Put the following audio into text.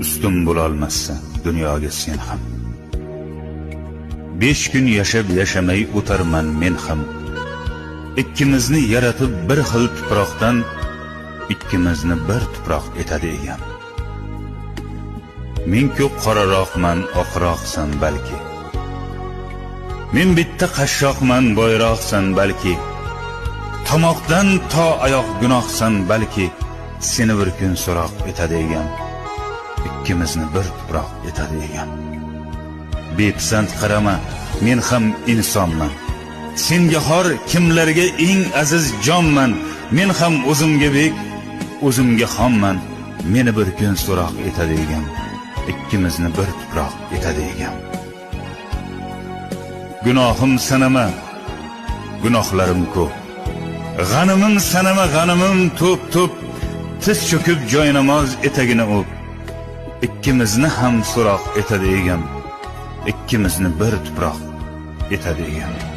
ustun bo'lolmassa dunyoga sen ham. 5 kun yashab yashamay o'tarman men ham. Ikkimizni yaratib bir xil tuproqdan, ikkimizni bir tuproq etadi egam. Men ko'p qoraroqman, oqroqsan balki. Men bitta qashshoqman, boyroqsan balki. Tomoqdan to oyoq gunohsan balki. Seni bir kun so'roq etadi egam. Ikkimizni bir tuproq etadi egam. Bepisand qarama, men ham insonman. Senga xor kimlarga eng aziz jonman. Men ham o'zimga bek, o'zimga xonman. Meni bir kun so'roq etadi egam. Ikkimizni bir tuproq etadi egam. Gunohim sanama, gunohlarim ko'p. G'animim sanama, g'animim to'p-to'p. Tiz cho'kib joynamoz etagini o'p. Ikkimizni ham so'roq etadi egam. Ikkimizni bir tuproq etadi egam.